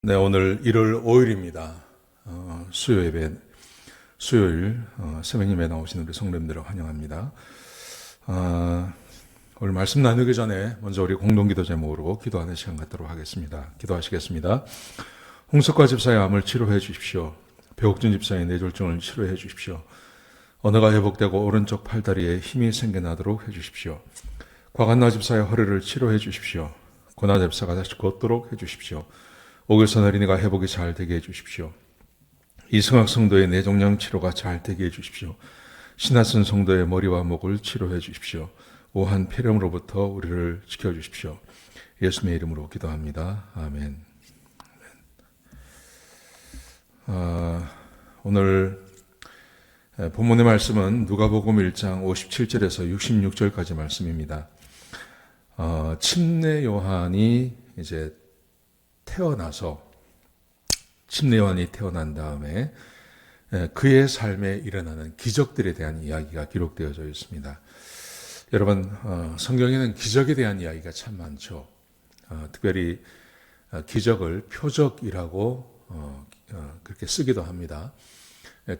네, 오늘 1월 5일입니다. 수요일 새벽 예배 나오신 우리 성도님들을 환영합니다. 오늘 말씀 나누기 전에 먼저 우리 공동기도 제목으로 기도하는 시간 갖도록 하겠습니다. 기도하시겠습니다. 홍석과 집사의 암을 치료해 주십시오. 배옥준 집사의 뇌졸중을 치료해 주십시오. 언어가 회복되고 오른쪽 팔다리에 힘이 생겨나도록 해 주십시오. 곽한나 집사의 허리를 치료해 주십시오. 고나 집사가 다시 걷도록 해 주십시오. 오글선 어린이가 회복이 잘 되게 해주십시오. 이승학 성도의 뇌종양 치료가 잘 되게 해주십시오. 신하순 성도의 머리와 목을 치료해 주십시오. 오한 폐렴으로부터 우리를 지켜주십시오. 예수님의 이름으로 기도합니다. 아멘. 오늘 본문의 말씀은 누가복음 1장 57절에서 66절까지 말씀입니다. 침례 요한이 이제 침례 요한이 태어난 다음에 그의 삶에 일어나는 기적들에 대한 이야기가 기록되어져 있습니다. 여러분, 성경에는 기적에 대한 이야기가 참 많죠. 특별히 기적을 표적이라고 그렇게 쓰기도 합니다.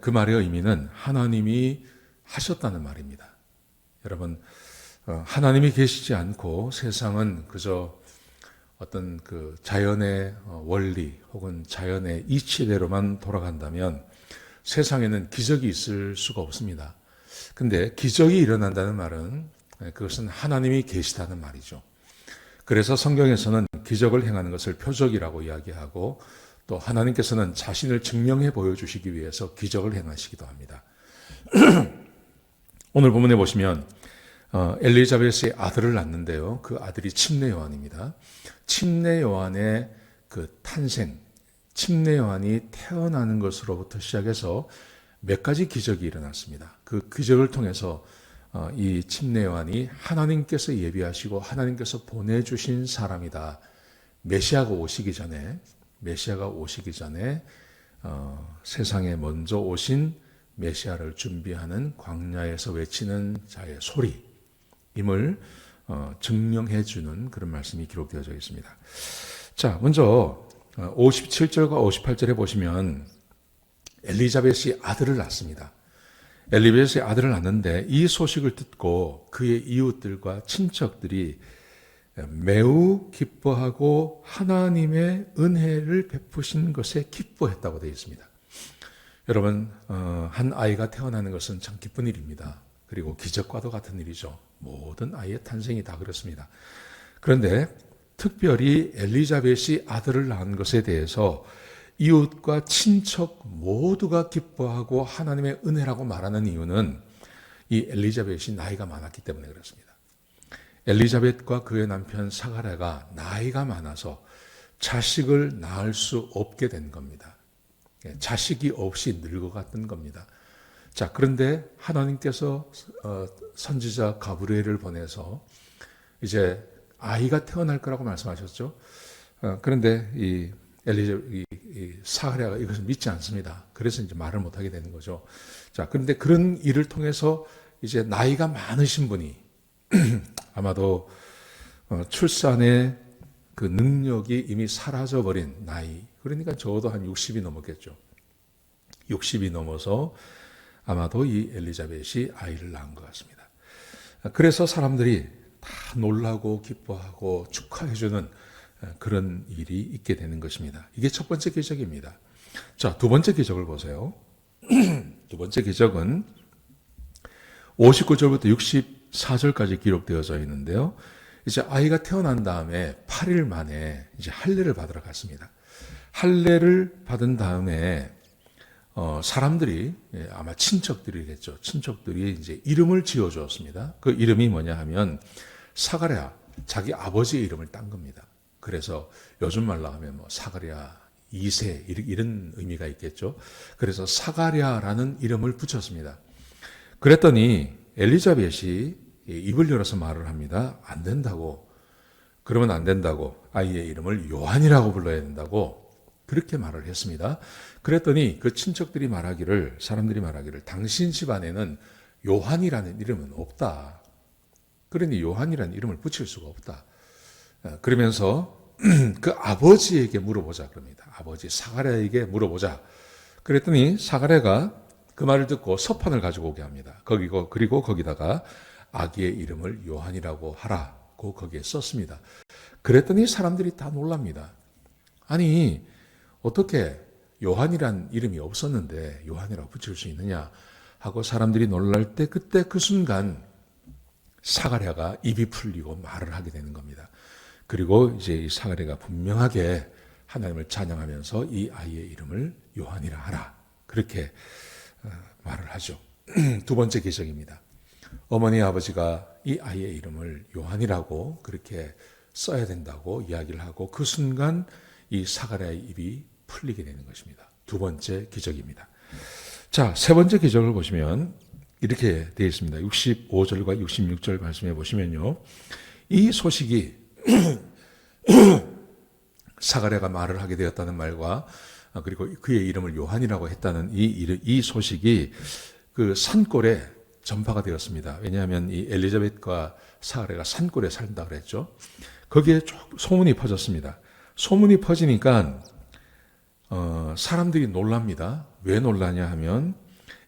그 말의 의미는 하나님이 하셨다는 말입니다. 여러분, 하나님이 계시지 않고 세상은 그저 어떤 그 자연의 원리 혹은 자연의 이치대로만 돌아간다면 세상에는 기적이 있을 수가 없습니다. 근데 기적이 일어난다는 말은 그것은 하나님이 계시다는 말이죠. 그래서 성경에서는 기적을 행하는 것을 표적이라고 이야기하고 또 하나님께서는 자신을 증명해 보여주시기 위해서 기적을 행하시기도 합니다. 오늘 본문에 보시면 엘리자벳의 아들을 낳는데요. 그 아들이 침례 요한입니다. 침례 요한의 그 탄생, 침례 요한이 태어나는 것으로부터 시작해서 몇 가지 기적이 일어났습니다. 그 기적을 통해서 이 침례 요한이 하나님께서 예비하시고 하나님께서 보내주신 사람이다. 메시아가 오시기 전에 세상에 먼저 오신 메시아를 준비하는 광야에서 외치는 자의 소리임을 증명해 주는 그런 말씀이 기록되어져 있습니다. 자, 먼저 57절과 58절에 보시면 엘리자벳이 아들을 낳습니다. 엘리자벳이 아들을 낳는데 이 소식을 듣고 그의 이웃들과 친척들이 매우 기뻐하고 하나님의 은혜를 베푸신 것에 기뻐했다고 되어 있습니다. 여러분, 한 아이가 태어나는 것은 참 기쁜 일입니다. 그리고 기적과도 같은 일이죠. 모든 아이의 탄생이 다 그렇습니다. 그런데 특별히 엘리자벳이 아들을 낳은 것에 대해서 이웃과 친척 모두가 기뻐하고 하나님의 은혜라고 말하는 이유는 이 엘리자벳이 나이가 많았기 때문에 그렇습니다. 엘리자벳과 그의 남편 사가랴가 나이가 많아서 자식을 낳을 수 없게 된 겁니다. 자식이 없이 늙어갔던 겁니다. 자, 그런데 하나님께서 선지자 가브리엘을 보내서 이제 아이가 태어날 거라고 말씀하셨죠. 그런데 이 사가랴가 이것을 믿지 않습니다. 그래서 이제 말을 못하게 되는 거죠. 자, 그런데 그런 일을 통해서 이제 나이가 많으신 분이 아마도 출산의 그 능력이 이미 사라져버린 나이, 그러니까 적어도 한 60이 넘었겠죠. 60이 넘어서 아마도 이 엘리자벳이 아이를 낳은 것 같습니다. 그래서 사람들이 다 놀라고 기뻐하고 축하해주는 그런 일이 있게 되는 것입니다. 이게 첫 번째 기적입니다. 자, 두 번째 기적을 보세요. 두 번째 기적은 59절부터 64절까지 기록되어져 있는데요. 이제 아이가 태어난 다음에 8일 만에 이제 할례를 받으러 갔습니다. 할례를 받은 다음에 사람들이 아마 친척들이겠죠. 친척들이 이제 이름을 지어 주었습니다. 그 이름이 뭐냐 하면 사가랴, 자기 아버지의 이름을 딴 겁니다. 그래서 요즘 말로 하면 뭐 사가랴 2세 이런 의미가 있겠죠. 그래서 사가랴라는 이름을 붙였습니다. 그랬더니 엘리자벳이 입을 열어서 말을 합니다. 안 된다고. 그러면 안 된다고. 아이의 이름을 요한이라고 불러야 된다고. 그렇게 말을 했습니다. 그랬더니 그 친척들이 사람들이 말하기를 당신 집안에는 요한이라는 이름은 없다. 그러니 요한이라는 이름을 붙일 수가 없다. 그러면서 그 아버지에게 물어보자 그럽니다. 아버지 사가랴에게 물어보자. 그랬더니 사가랴가 그 말을 듣고 서판을 가지고 오게 합니다. 그리고 거기다가 아기의 이름을 요한이라고 하라고 거기에 썼습니다. 그랬더니 사람들이 다 놀랍니다. 아니 어떻게 요한이란 이름이 없었는데 요한이라고 붙일 수 있느냐 하고 사람들이 놀랄 때 그때 그 순간 사가랴가 입이 풀리고 말을 하게 되는 겁니다. 그리고 이제 이 사가랴가 분명하게 하나님을 찬양하면서 이 아이의 이름을 요한이라 하라. 그렇게 말을 하죠. 두 번째 기적입니다. 어머니 아버지가 이 아이의 이름을 요한이라고 그렇게 써야 된다고 이야기를 하고 그 순간 이 사가랴의 입이 풀리게 되는 것입니다. 두 번째 기적입니다. 자, 세 번째 기적을 보시면 이렇게 되어 있습니다. 65절과 66절 말씀해 보시면요. 이 소식이 사가랴가 말을 하게 되었다는 말과 그리고 그의 이름을 요한이라고 했다는 이 소식이 그 산골에 전파가 되었습니다. 왜냐하면 이 엘리자벳과 사가랴가 산골에 산다 그랬죠. 거기에 소문이 퍼졌습니다. 소문이 퍼지니까 사람들이 놀랍니다. 왜 놀라냐 하면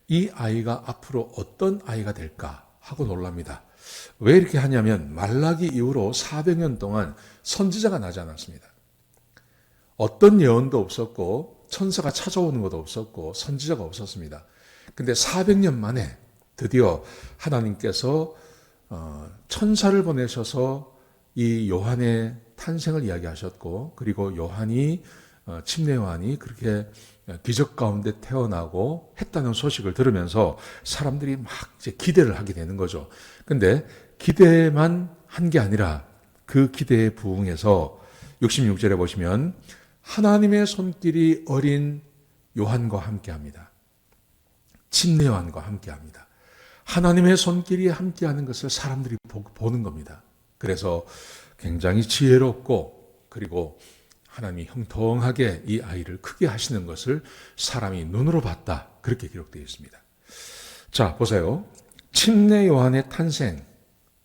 이 아이가 앞으로 어떤 아이가 될까 하고 놀랍니다. 왜 이렇게 하냐면 말라기 이후로 400년 동안 선지자가 나지 않았습니다. 어떤 예언도 없었고 천사가 찾아오는 것도 없었고 선지자가 없었습니다. 근데 400년 만에 드디어 하나님께서 천사를 보내셔서 이 요한의 탄생을 이야기하셨고 그리고 침례 요한이 그렇게 기적 가운데 태어나고 했다는 소식을 들으면서 사람들이 막 이제 기대를 하게 되는 거죠. 근데 기대만 한 게 아니라 그 기대에 부응해서 66절에 보시면 하나님의 손길이 어린 요한과 함께합니다. 침례 요한과 함께합니다. 하나님의 손길이 함께하는 것을 사람들이 보는 겁니다. 그래서 굉장히 지혜롭고 그리고 하나님이 형통하게 이 아이를 크게 하시는 것을 사람이 눈으로 봤다. 그렇게 기록되어 있습니다. 자, 보세요. 침례 요한의 탄생.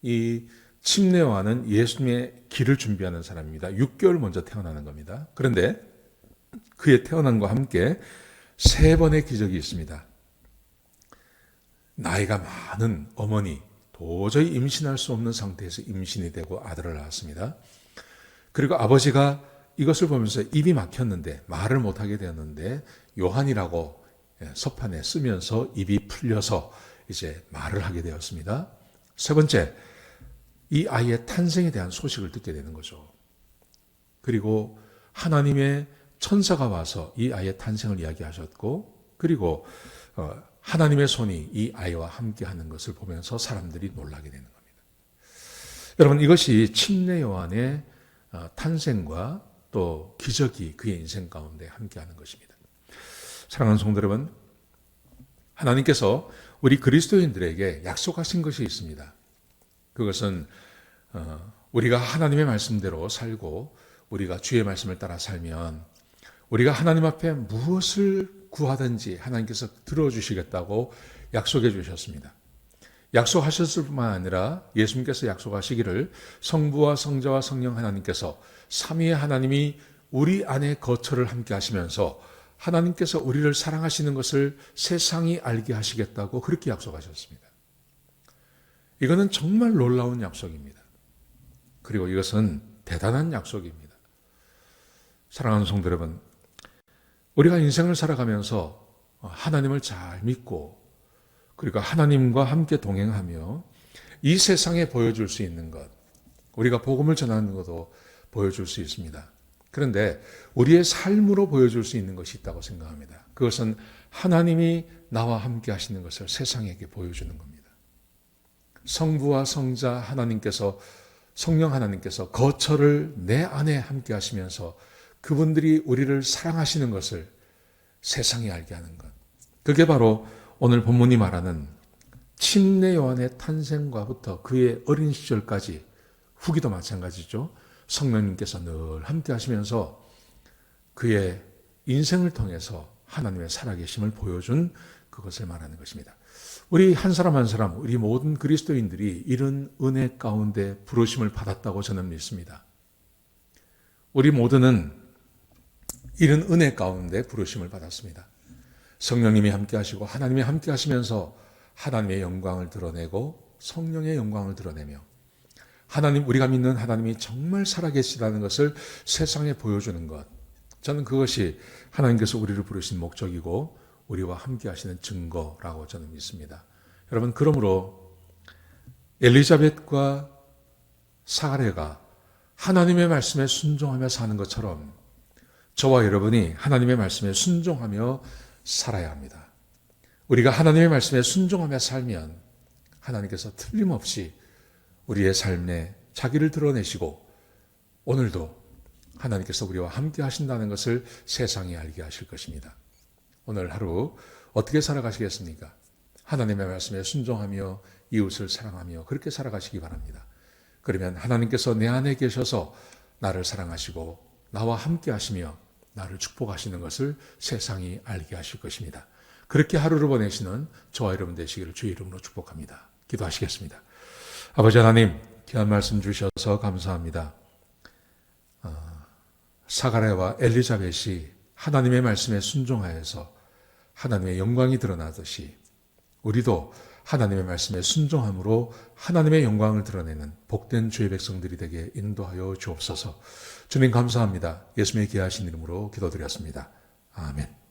이 침례 요한은 예수님의 길을 준비하는 사람입니다. 6개월 먼저 태어나는 겁니다. 그런데 그의 태어남과 함께 세 번의 기적이 있습니다. 나이가 많은 어머니, 도저히 임신할 수 없는 상태에서 임신이 되고 아들을 낳았습니다. 그리고 아버지가 이것을 보면서 입이 막혔는데 말을 못하게 되었는데 요한이라고 서판에 쓰면서 입이 풀려서 이제 말을 하게 되었습니다. 세 번째, 이 아이의 탄생에 대한 소식을 듣게 되는 거죠. 그리고 하나님의 천사가 와서 이 아이의 탄생을 이야기하셨고 그리고 하나님의 손이 이 아이와 함께하는 것을 보면서 사람들이 놀라게 되는 겁니다. 여러분 이것이 침례 요한의 탄생과 또 기적이 그의 인생 가운데 함께하는 것입니다. 사랑하는 성도 여러분, 하나님께서 우리 그리스도인들에게 약속하신 것이 있습니다. 그것은 우리가 하나님의 말씀대로 살고 우리가 주의 말씀을 따라 살면 우리가 하나님 앞에 무엇을 구하든지 하나님께서 들어주시겠다고 약속해 주셨습니다. 약속하셨을 뿐만 아니라 예수님께서 약속하시기를 성부와 성자와 성령 하나님께서 삼위의 하나님이 우리 안에 거처를 함께 하시면서 하나님께서 우리를 사랑하시는 것을 세상이 알게 하시겠다고 그렇게 약속하셨습니다. 이거는 정말 놀라운 약속입니다. 그리고 이것은 대단한 약속입니다. 사랑하는 성도 여러분, 우리가 인생을 살아가면서 하나님을 잘 믿고 그리고 하나님과 함께 동행하며 이 세상에 보여줄 수 있는 것, 우리가 복음을 전하는 것도 보여줄 수 있습니다. 그런데 우리의 삶으로 보여줄 수 있는 것이 있다고 생각합니다. 그것은 하나님이 나와 함께 하시는 것을 세상에게 보여주는 겁니다. 성부와 성자 하나님께서 성령 하나님께서 거처를 내 안에 함께 하시면서 그분들이 우리를 사랑하시는 것을 세상에 알게 하는 것. 그게 바로 오늘 본문이 말하는 침례 요한의 탄생과부터 그의 어린 시절까지 후기도 마찬가지죠. 성령님께서 늘 함께 하시면서 그의 인생을 통해서 하나님의 살아계심을 보여준 그것을 말하는 것입니다. 우리 한 사람 한 사람, 우리 모든 그리스도인들이 이런 은혜 가운데 부르심을 받았다고 저는 믿습니다. 우리 모두는 이런 은혜 가운데 부르심을 받았습니다. 성령님이 함께 하시고 하나님이 함께 하시면서 하나님의 영광을 드러내고 성령의 영광을 드러내며 우리가 믿는 하나님이 정말 살아계시다는 것을 세상에 보여주는 것. 저는 그것이 하나님께서 우리를 부르신 목적이고 우리와 함께 하시는 증거라고 저는 믿습니다. 여러분, 그러므로 엘리자벳과 사가랴가 하나님의 말씀에 순종하며 사는 것처럼 저와 여러분이 하나님의 말씀에 순종하며 살아야 합니다. 우리가 하나님의 말씀에 순종하며 살면 하나님께서 틀림없이 우리의 삶에 자기를 드러내시고 오늘도 하나님께서 우리와 함께 하신다는 것을 세상에 알게 하실 것입니다. 오늘 하루 어떻게 살아가시겠습니까? 하나님의 말씀에 순종하며 이웃을 사랑하며 그렇게 살아가시기 바랍니다. 그러면 하나님께서 내 안에 계셔서 나를 사랑하시고 나와 함께 하시며 나를 축복하시는 것을 세상이 알게 하실 것입니다. 그렇게 하루를 보내시는 저와 여러분 되시기를 주의 이름으로 축복합니다. 기도하시겠습니다. 아버지 하나님, 귀한 말씀 주셔서 감사합니다. 사가랴와 엘리자벳이 하나님의 말씀에 순종하여서 하나님의 영광이 드러나듯이 우리도 하나님의 말씀에 순종함으로 하나님의 영광을 드러내는 복된 주의 백성들이 되게 인도하여 주옵소서. 주님 감사합니다. 예수님의 귀하신 이름으로 기도드렸습니다. 아멘.